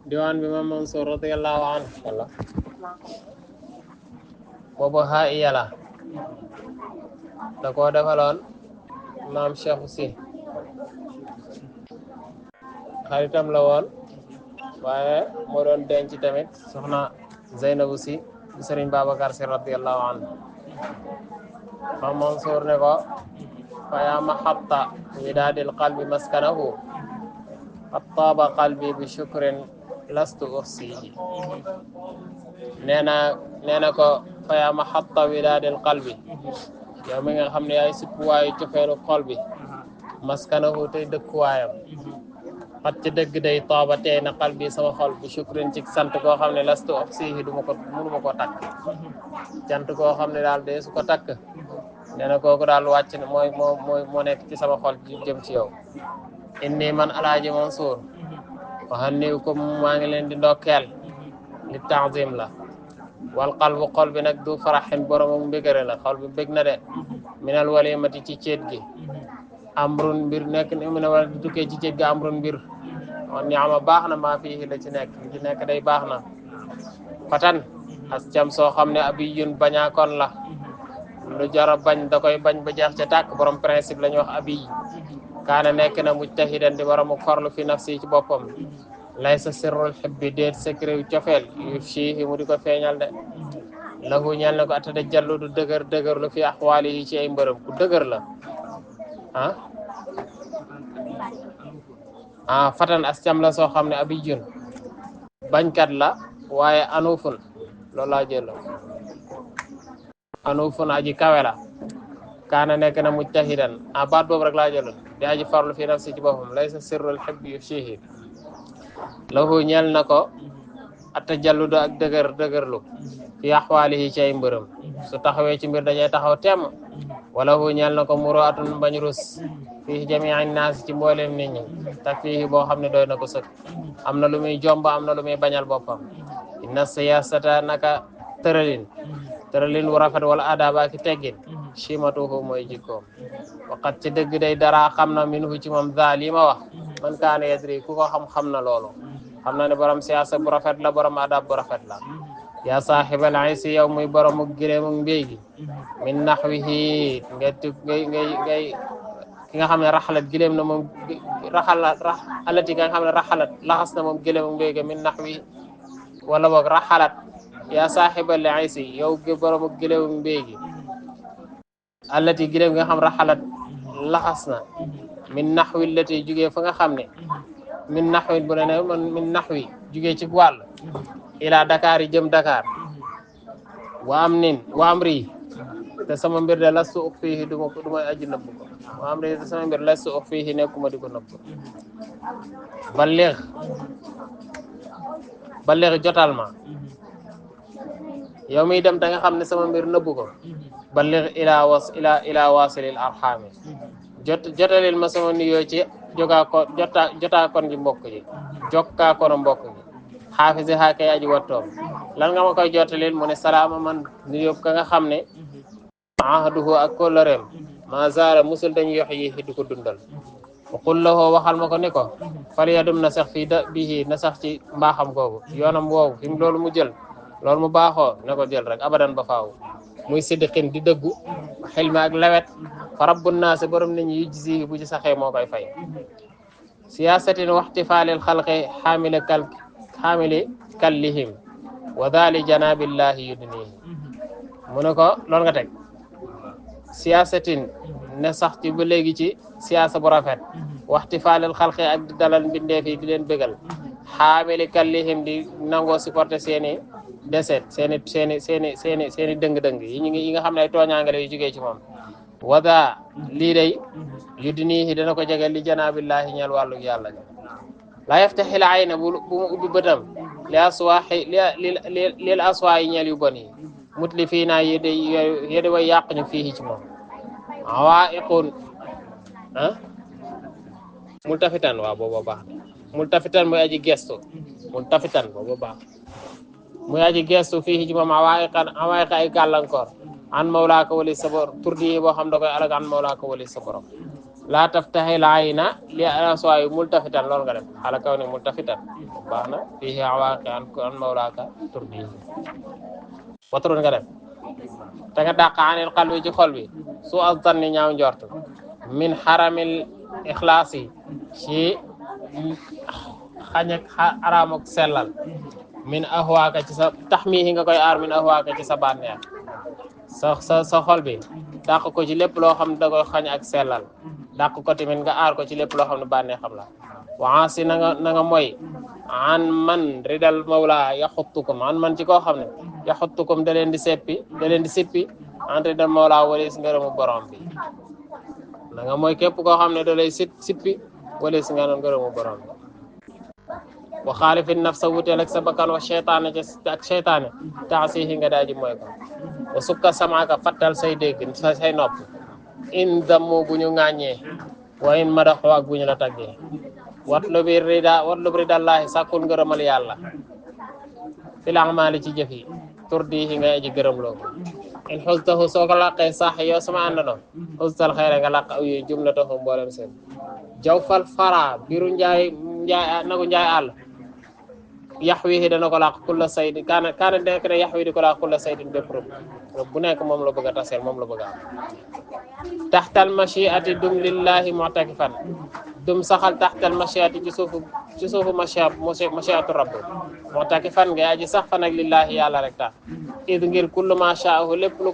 diwaan bi Imam Mansour radiyallahu anhu wala boobu haiya la da koo defaloon maam Cheikh si xaritam la woon waaye moo doon denc tamit soxna Zeynabu si bu Sëriñ Babacar si radiyallahu anhu Imam Mansour ne ko fa yaa mahatta widaadil qalbi maskanahu qad taaba qalbi bi shukrin lastu uhsihi nee na ko fa yaa mahatta widaadil qalbi yow mi nga xam ne yaay sippuwaayu cofeelu xol bi maskanahu tey dëkkuwaayam xat ci dëgg day taaba tey na qalbi sama xol bi shukrin ci sant koo xam ne lastu uhsihi mënuma ko takk cant koo xam ne daal dee su ko takk nee na kooku daal wàcc na moo nekk ci sama xol jëm ci yow inni man alaaji Mansour waxan niw ko maa ngi leen di ndokkeel li ta'zim la wal qalbu xol bi nag du faraxin boromam mbégare la xol bi bég na de minal walimati ci ceet gi amrun mbir nekk mi ne wala di tukkee ci ceet gi amrun mbir on ñaama baax na maa fii la ci nekk li ci nekk day baax na fatan as cam soo xam ne abiyun bañaakoon la lu jara bañ da koy bañ ba jeex ca tàkk borom principe la ñuy wax abiy kaana nekk na mujtahidan di war a mu farlu fi nafsi ci boppam laysa sirrul hubbi déet secret yu cofeel yu fiihi mu di ko feeñal de lahu ñal na ko attada jallu du dëgër lu fi axwaali yi ci ay mbërëm ku dëgër la fatan as cam la soo xam ne abiyun bañkat la waaye anufun loolu laa jël anufun aji kawe la kaana nekk na mujtahidan baat boobu rek laa jëloon di aji farlu fi nafsi ci boppam laysa sirrul hubbi yufshihi lahu ñeel na ko atajalludu ak dëgërlu fi axwaalihi ci ay mbërëm su taxawee ci mbir dañay taxaw temm wala hu ñeel na ko muru'atun bañ rus fii jami'i naas ci mbooleem nit ñi tak fii boo xam ne doy na ko sëkk am na lu muy jomba am na lu muy bañal boppam inna siyasata naka tëralin wu rafet wala adaba ki teggin chimatuhu mooy jikkoom waqat ci dëgg day dara xam na minhu ci moom zaal yi ma wax man kaana yadri ku ko xam na loolu xam na ne borom siyaasa bu rafet la borom adab bu rafet la yaa saaxibal aysi yow muy borom mu giréem ak mbéy gi min naxwihi ngay ki nga xam ne raxalat giléem na moom alati nga xam ne raxalat laxas na moom giléem ak mbéy gi min naxwi wala boog raxalat yaa saaxibal aysi yow borom mu giléem ak mbéy gi allati giléem nga xam raxalat laxas na min naxwi lati jugee fa nga xam ne min naxwi bu ne ne man min naxwi jugee ci wàll ila Dakar yi jëm Dakar wa am rii te sama mbir de lastu ux fiihi du may aji nëbb ko wa am rii te sama mbir lastu ux fiihi nekkuma di ko nëbb balleex jotal ma yow miy dem te nga xam ne sama mbir nëbb ko balleex ila wasilil arxaami jotalil ma sama nuyoo ci jotaa kon ji mbokk ji jokkaa kono mbokk ji xaafisi xaakay aji wattoom lan nga ma koy jotalil mu ne salaama man nuyoo ka nga xam ne ahduhu ak kóllëreem ma zaara musul dañu yox yi di ko dundal qul lahu waxal ma ko ni ko fal yadum na sax fii da bihi na sax ci mbaaxam googu yoonam woowu fi mu loolu mu jël loolu mu baaxoo ne ko jël rek abadan ba faaw muy siddiqin di dëggu xilma ak lewet fa rabbu naasi borom nit ñi yujzi bu ci saxee moo koy fay siyaasatin waxtifaalil xalqi xaamili kallihim wa daali janabillahi yudnihi mu ne ko loolu nga teg siyaasatin ne sax ci ba léegi ci siyaasa bu rafet waxtifaalil xalqi ak di dalal mbindeef yi di leen bégal xaamili kallihim di nangoo supporter seeni deset seeni dëng-dëng yi nga xam ne ay tooñaangale yu jógee ci moom wada lii day yudnihi dana ko jegal li janabillahi ñeel wàllu yàlla la yaftaxil ayna bu mu ubbi bëtam lil aswaa yi ñeel yu bon yi mutli fii naa yéde way yàq ñu fii ci moom awaiqun multafitan waaw booba baax multafitan muy aji gestu multafitan booba baax muy aji gestu fii ci moom awaiqa ay gàllankoor an mawlaaka wali sa borom tur di boo xam da koy alag an mawlaaka wali sa borom laa taftahil ayna li aswaayu multafitan loolu nga def xala kaw ni multafitan baax na fii awaaqi an mawlaaka turdi watrun nga def te nga dàq anil qalbi ci xol bi su azanni ñaaw njort min xaramil ixlaas yi ci xañ ak araam ak sellal min ahwaaka ci sa taxmihi nga koy aar min ahwaaka ci sa bànneex sa xol bi dàq ko ci lépp loo xam ne da koy xañ ak sellal dàq ko tamit nga aar ko ci lépp loo xam ne bànneexam la waxaasi na nga mooy an man ridal mawla yaxuttukum an man ci koo xam ne yaxuttukum da leen di sippi an ridal mawla walis ngërëmu borom bi na nga mooy képp koo xam ne da lay sippi walis nga noon ngërëmu borom bi wa xaalifi nafsa wuteel ak sa bakkan wa cheytaane ak cheytaane taasihi nga daaji mooy ko wa sukka samaaka fattal say dégg say nopp in dammu bu ñu ŋàññee wa in madaxoo ak bu ñu la taggee watlu bi ridallahi sàkkul ngërëmal yàlla fil a'maali ci jëf yi turdihi nga aji gërëm loo ko in xustahu soo ko làqee sax yow sama àndandoo xustal xayra nga làq aw yi jumlatahu mboolem seen jaw fal fara biru nagu njaay àll yax wi dana ko làq kulla saydin kaana nekk ne yax wi di ko làq kulla saydin bépp rëbb bu nekk moom la bëgg a taseel moom la bëgg a am taxtal machiati dum lillahi mu'takifan dum saxal taxtal machiati ci suufu machiatu rabb mu'takifan ngay aji sax fan ak lillahi yàlla rek tax id ngir kullu ma shaahu lépp lu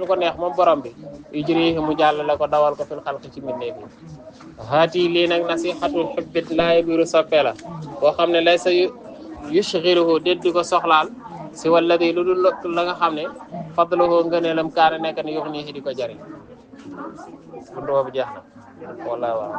ko neex moom borom bi yujrihi mu jàllale ko dawal ko fil xalqi ci mbindeef yi haati lii nag nasihatul xubbit laay biiru soppe la boo xam ne lay sa yushghiluhu déddi ko soxlaal si walladi lu dul la nga xam ne fadluhu ngëneelam kaana nekk ne yuxnihi di ko jariñ buntu boobu jeex na wallaahi waaw